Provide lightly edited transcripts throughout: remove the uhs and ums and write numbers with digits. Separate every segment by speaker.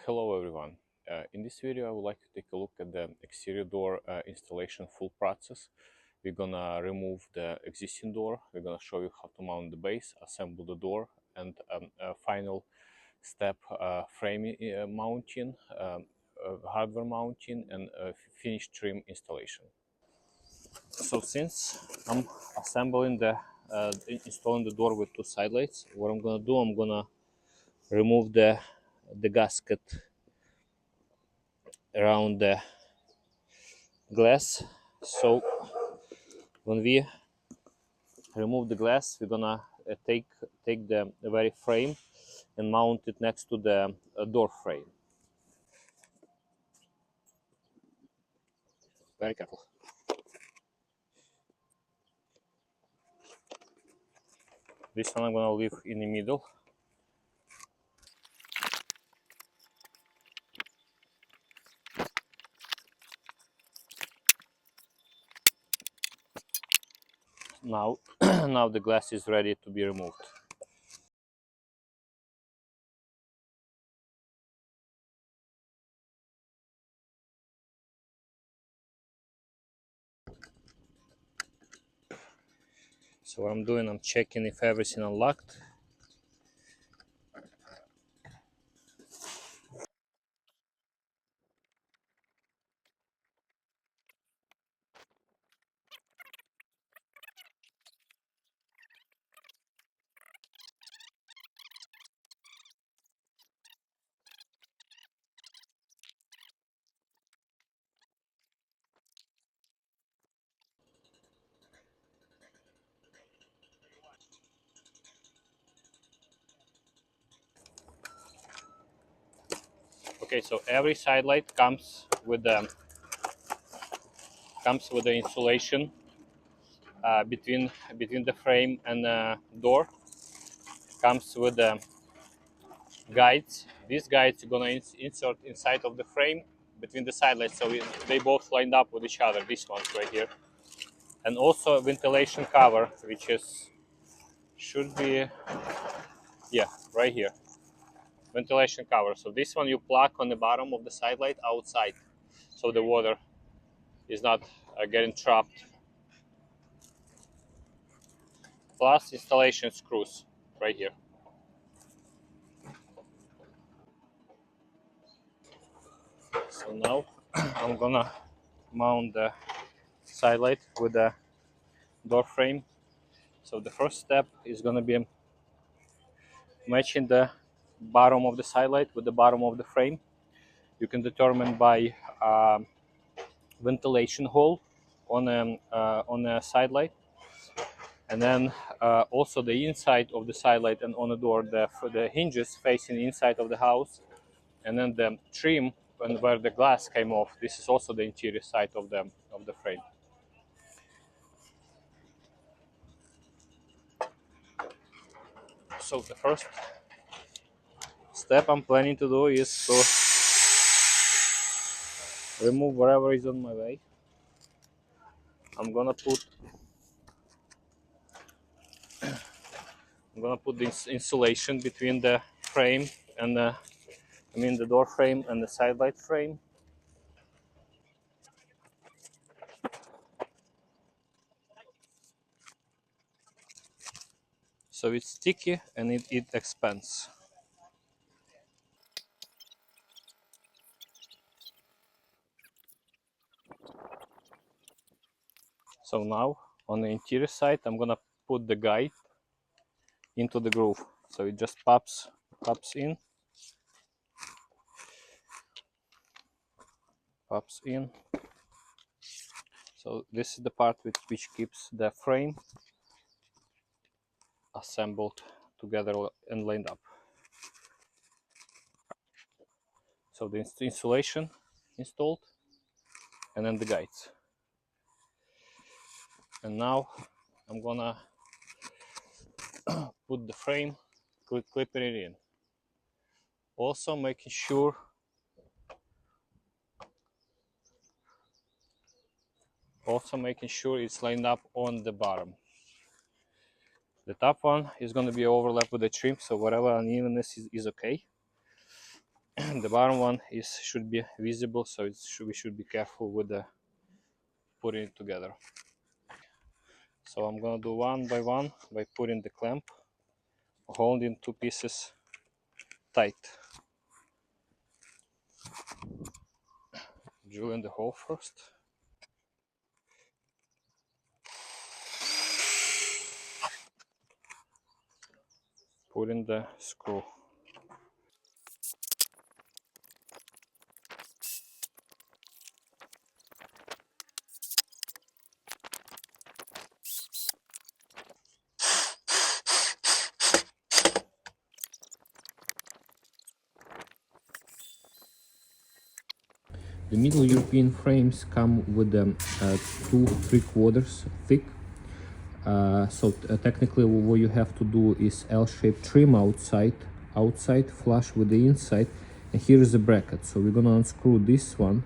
Speaker 1: Hello everyone. In this video I would like to take a look at the exterior door installation full process. We're gonna remove the existing door, we're gonna show you how to mount the base, assemble the door, and a final step frame mounting, hardware mounting, and finished trim installation. So since I'm assembling installing the door with two side lights, what I'm gonna do, I'm gonna remove the gasket around the glass. So when we remove the glass, we're gonna take the very frame and mount it next to the door frame. Very careful. This one I'm gonna leave in the middle. Now now the glass is ready to be removed. So what I'm doing, I'm checking if everything unlocked. Okay, so every side light comes with the insulation between the frame and the door. Comes with the guides. These guides are gonna insert inside of the frame between the side lights, so they both lined up with each other. This one's right here, and also a ventilation cover, which should be right here. Ventilation cover. So this one you plug on the bottom of the side light outside, so the water is not getting trapped. Plus installation screws right here. So now I'm gonna mount the side light with the door frame. So the first step is gonna be matching the bottom of the side light with the bottom of the frame. You can determine by ventilation hole on a side light, and then also the inside of the side light and on the door, the hinges facing inside of the house, and then the trim and where the glass came off. This is also the interior side of the frame. So the first step I'm planning to do is to remove whatever is on my way. I'm gonna put this insulation between the frame and the door frame and the side light frame. So it's sticky and it expands. So now on the interior side, I'm gonna put the guide into the groove. So it just pops in. So this is the part which keeps the frame assembled together and lined up. So the insulation installed, and then the guides. And now I'm gonna put the frame, clipping it in. Also making sure it's lined up on the bottom. The top one is going to be overlapped with the trim, so whatever unevenness is okay. The bottom one should be visible, so we should be careful with the putting it together. So I'm gonna do one by one by putting the clamp, holding two pieces tight, drilling the hole first, putting the screw. The Middle European frames come with 2 3/4 thick. Technically, what you have to do is L-shaped trim outside flush with the inside, and here is a bracket. So we're gonna unscrew this one,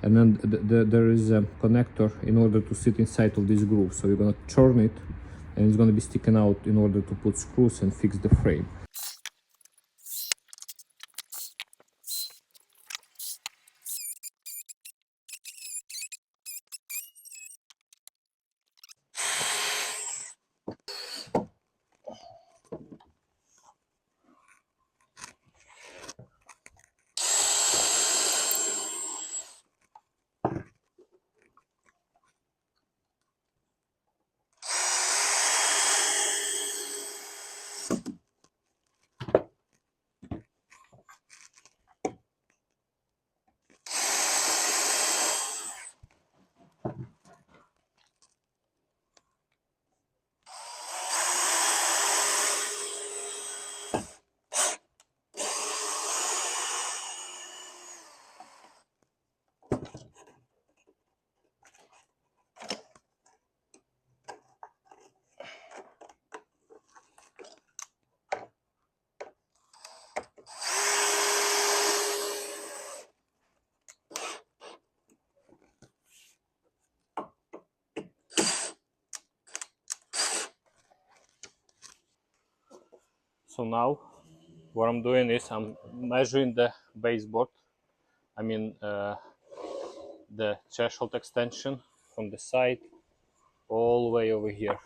Speaker 1: and then there is a connector in order to sit inside of this groove. So we're gonna turn it, and it's gonna be sticking out in order to put screws and fix the frame. So now what I'm doing is I'm measuring the baseboard, I mean the threshold extension from the side all the way over here.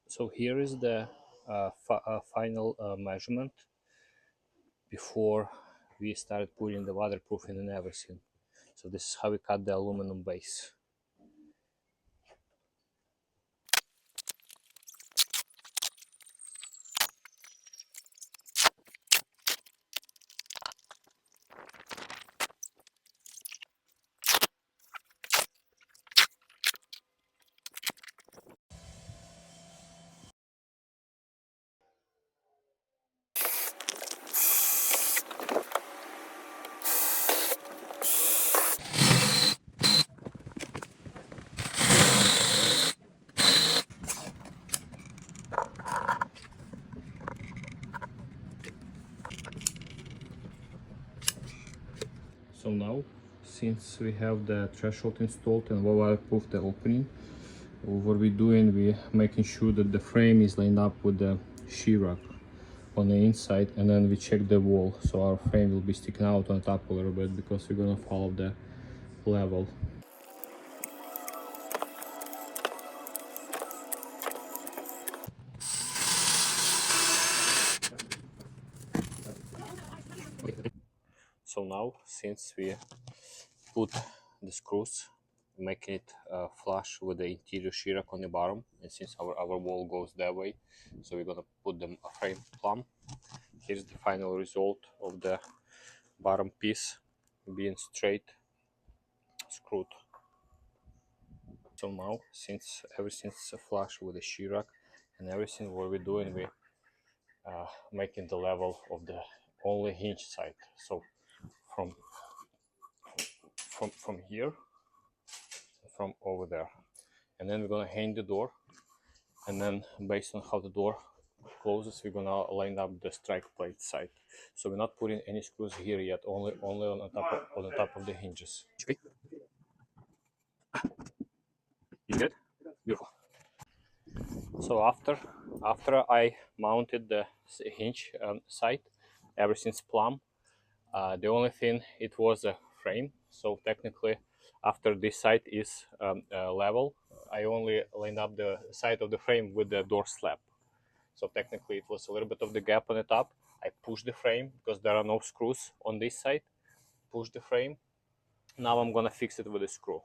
Speaker 1: So here is the final measurement before we started putting the waterproofing and everything. So this is how we cut the aluminum base. So now, since we have the threshold installed and we waterproof the opening, what we're doing, we're making sure that the frame is lined up with the shear on the inside, and then we check the wall, so our frame will be sticking out on top a little bit because we're gonna follow the level. So now, since we put the screws, making it flush with the interior shear on the bottom, and since our wall goes that way, so we're gonna put them a frame plumb. Here's the final result of the bottom piece being straight screwed. So now, since everything's flush with the shear and everything, what we're doing, we making the level of the only hinge side. So from here, from over there, and then we're gonna hang the door, and then based on how the door closes, we're gonna line up the strike plate side. So we're not putting any screws here yet, only on the top of the hinges. Okay. You get it? Beautiful. So after I mounted the hinge side, everything's plumb. The only thing, it was a frame. So technically, after this side is level, I only lined up the side of the frame with the door slab. So technically, it was a little bit of the gap on the top. I pushed the frame because there are no screws on this side. Push the frame. Now I'm gonna fix it with a screw.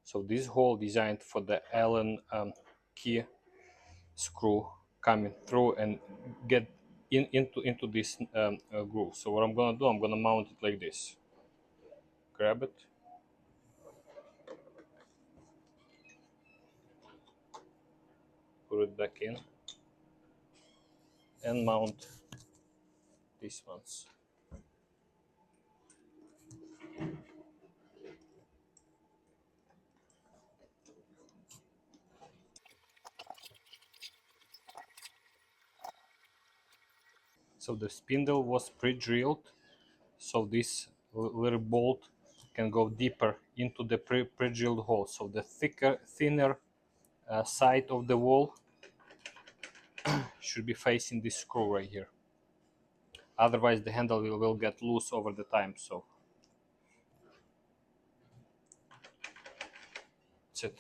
Speaker 1: So this hole designed for the Allen key screw coming through and get into this groove. So what I'm gonna do, I'm gonna mount it like this. Grab it, put it back in, and mount these ones. So the spindle was pre-drilled, so this little bolt can go deeper into the pre-drilled hole. So the thinner side of the wall should be facing this screw right here. Otherwise, the handle will get loose over the time. So that's it.